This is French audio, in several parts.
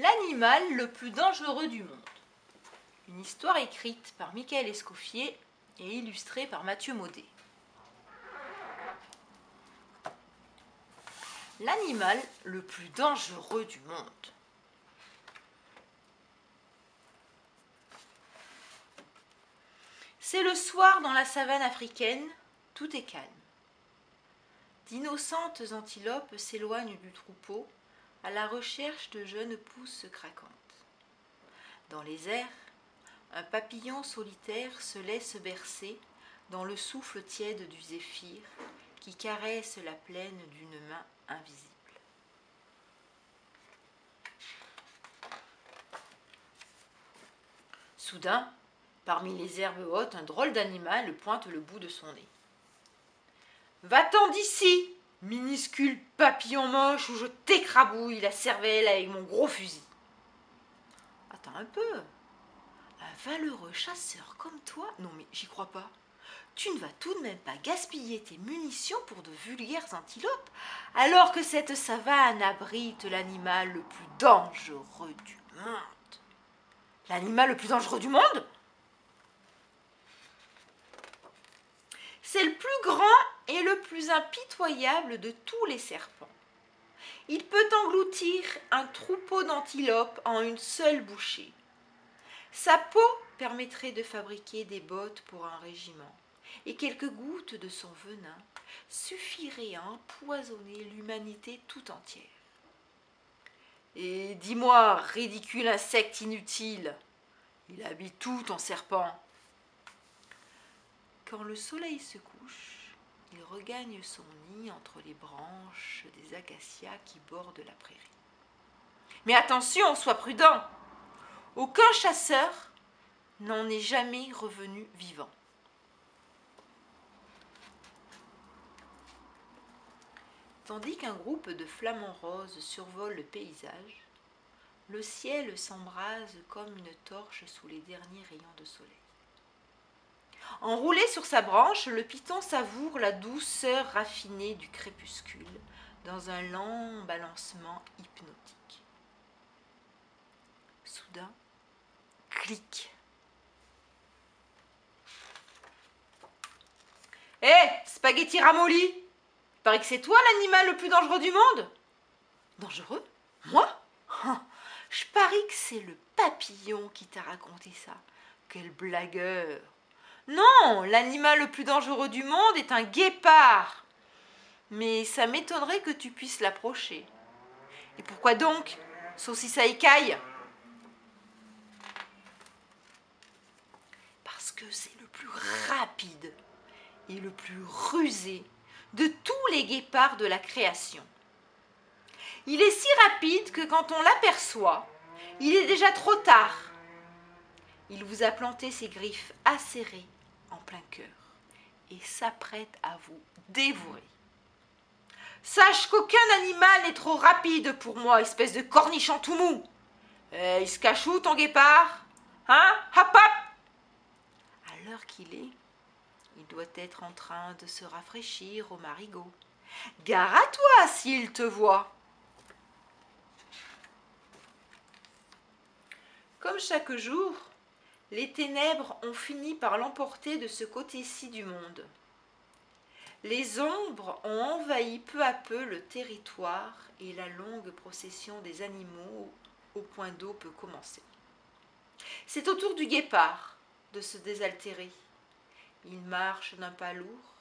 L'animal le plus dangereux du monde. Une histoire écrite par Michael Escoffier et illustrée par Mathieu Maudet. L'animal le plus dangereux du monde. C'est le soir dans la savane africaine, tout est calme. D'innocentes antilopes s'éloignent du troupeau à la recherche de jeunes pousses craquantes. Dans les airs, un papillon solitaire se laisse bercer dans le souffle tiède du zéphyr qui caresse la plaine d'une main invisible. Soudain, parmi les herbes hautes, un drôle d'animal pointe le bout de son nez. « Va-t'en d'ici, minuscule papillon moche, ou je t'écrabouille la cervelle avec mon gros fusil. » Attends un peu, un valeureux chasseur comme toi, non mais j'y crois pas. Tu ne vas tout de même pas gaspiller tes munitions pour de vulgaires antilopes, alors que cette savane abrite l'animal le plus dangereux du monde. L'animal le plus dangereux du monde? C'est le plus grand et le plus impitoyable de tous les serpents. Il peut engloutir un troupeau d'antilopes en une seule bouchée. Sa peau permettrait de fabriquer des bottes pour un régiment, et quelques gouttes de son venin suffiraient à empoisonner l'humanité tout entière. Et dis-moi, ridicule insecte inutile, il habite tout en serpent. Quand le soleil se couche, il regagne son nid entre les branches des acacias qui bordent la prairie. Mais attention, sois prudent, aucun chasseur n'en est jamais revenu vivant. Tandis qu'un groupe de flamants roses survole le paysage, le ciel s'embrase comme une torche sous les derniers rayons de soleil. Enroulé sur sa branche, le python savoure la douceur raffinée du crépuscule dans un lent balancement hypnotique. Soudain, clic. Hé, spaghetti ramolli, il paraît que c'est toi l'animal le plus dangereux du monde. Dangereux? Moi? Je parie que c'est le papillon qui t'a raconté ça. Quel blagueur! Non, l'animal le plus dangereux du monde est un guépard. Mais ça m'étonnerait que tu puisses l'approcher. Et pourquoi donc? Saucisse à écaille? Parce que c'est le plus rapide et le plus rusé de tous les guépards de la création. Il est si rapide que quand on l'aperçoit, il est déjà trop tard. Il vous a planté ses griffes acérées en plein cœur et s'apprête à vous dévorer. Sache qu'aucun animal n'est trop rapide pour moi, espèce de cornichon tout mou. Il se cache où ton guépard? Hein? Hop hop! À l'heure qu'il est, il doit être en train de se rafraîchir au marigot. Gare à toi s'il te voit. Comme chaque jour, les ténèbres ont fini par l'emporter de ce côté-ci du monde. Les ombres ont envahi peu à peu le territoire et la longue procession des animaux au point d'eau peut commencer. C'est au tour du guépard de se désaltérer. Il marche d'un pas lourd,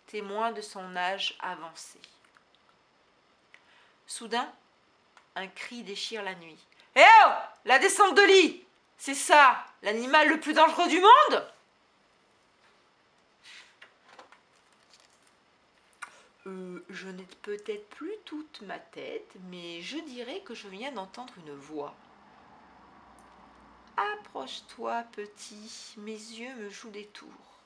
témoin de son âge avancé. Soudain, un cri déchire la nuit. « Eh oh! La descente de lit! C'est ça, l'animal le plus dangereux du monde ?» Je n'ai peut-être plus toute ma tête, mais je dirais que je viens d'entendre une voix. Approche-toi, petit, mes yeux me jouent des tours.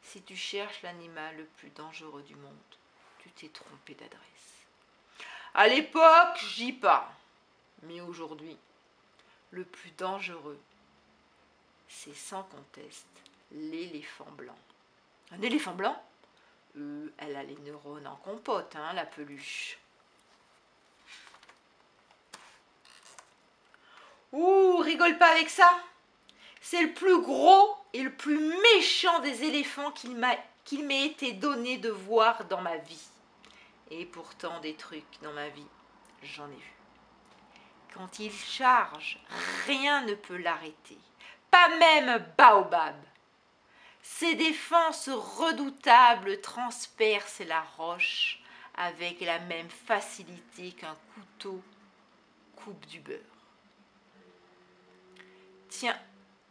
Si tu cherches l'animal le plus dangereux du monde, tu t'es trompé d'adresse. À l'époque, j'y pas. Mais aujourd'hui, le plus dangereux, c'est sans conteste l'éléphant blanc. Un éléphant blanc? Elle a les neurones en compote, hein, la peluche. Ouh, rigole pas avec ça. C'est le plus gros et le plus méchant des éléphants qu'il m'ait été donné de voir dans ma vie. Et pourtant, des trucs dans ma vie, j'en ai vu. Quand il charge, rien ne peut l'arrêter, pas même Baobab. Ses défenses redoutables transpercent la roche avec la même facilité qu'un couteau coupe du beurre. Tiens,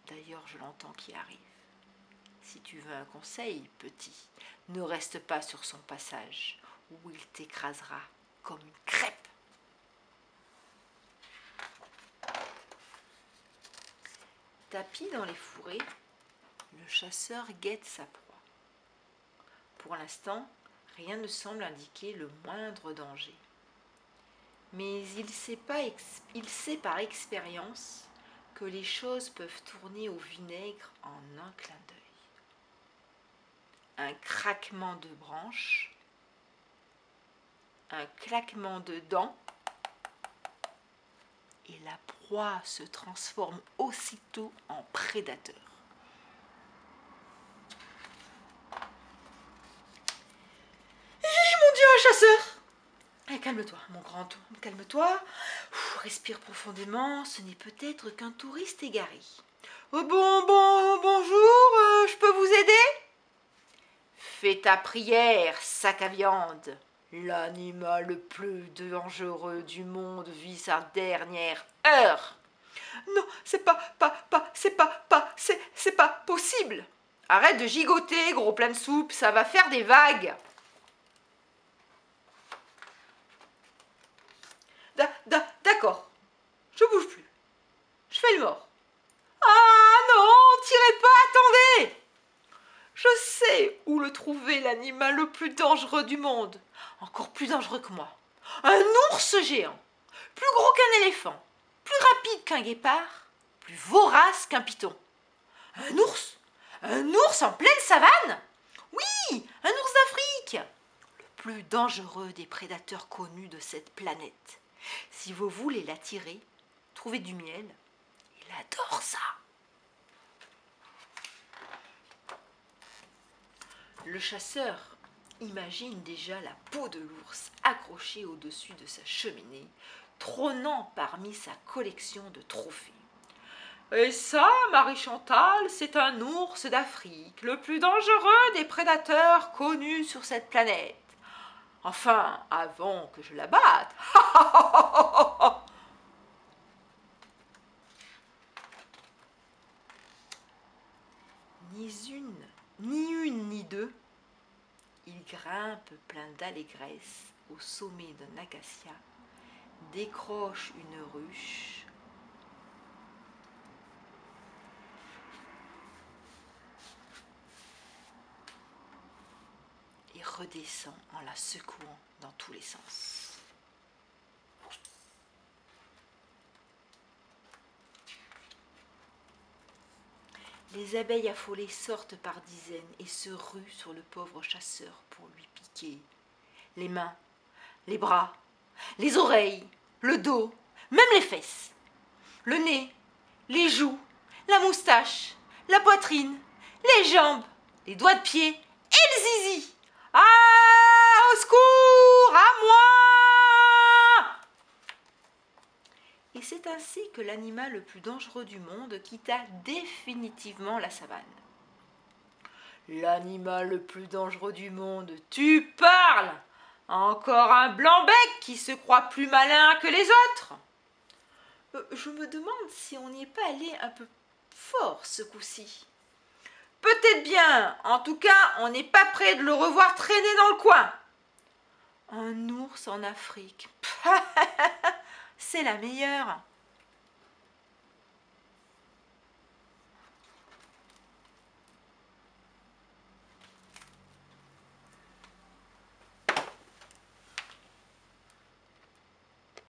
d'ailleurs je l'entends qui arrive. Si tu veux un conseil, petit, ne reste pas sur son passage, ou il t'écrasera comme une crêpe. Tapi dans les fourrés, le chasseur guette sa proie. Pour l'instant, rien ne semble indiquer le moindre danger. Mais il sait par expérience que les choses peuvent tourner au vinaigre en un clin d'œil. Un craquement de branches, un claquement de dents, et la proie se transforme aussitôt en prédateur. Mon Dieu, un chasseur! Calme-toi, mon grand, calme-toi. Respire profondément, ce n'est peut-être qu'un touriste égaré. Bonjour, je peux vous aider? Fais ta prière, sac à viande. L'animal le plus dangereux du monde vit sa dernière heure. Non, c'est pas possible. Arrête de gigoter, gros plein de soupe, ça va faire des vagues. D'accord, je bouge plus. Je fais le mort. Ah non, tirez pas, attendez! Je sais où le trouver, l'animal le plus dangereux du monde. Encore plus dangereux que moi. Un ours géant. Plus gros qu'un éléphant. Plus rapide qu'un guépard. Plus vorace qu'un python. Un ours? Un ours en pleine savane? Oui, un ours d'Afrique. Le plus dangereux des prédateurs connus de cette planète. Si vous voulez l'attirer, trouvez du miel. Il adore ça. Le chasseur imagine déjà la peau de l'ours accrochée au-dessus de sa cheminée, trônant parmi sa collection de trophées. Et ça, Marie-Chantal, c'est un ours d'Afrique, le plus dangereux des prédateurs connus sur cette planète. Enfin, avant que je la batte. Ni une ni deux, il grimpe plein d'allégresse au sommet d'un acacia, décroche une ruche et redescend en la secouant dans tous les sens. Les abeilles affolées sortent par dizaines et se ruent sur le pauvre chasseur pour lui piquer les mains, les bras, les oreilles, le dos, même les fesses, le nez, les joues, la moustache, la poitrine, les jambes, les doigts de pied et le zizi. Ah, au secours, à moi! Et c'est ainsi que l'animal le plus dangereux du monde quitta définitivement la savane. L'animal le plus dangereux du monde, tu parles! Encore un blanc-bec qui se croit plus malin que les autres. Je me demande si on n'y est pas allé un peu fort ce coup-ci. Peut-être bien, en tout cas, on n'est pas près de le revoir traîner dans le coin. Un ours en Afrique. C'est la meilleure.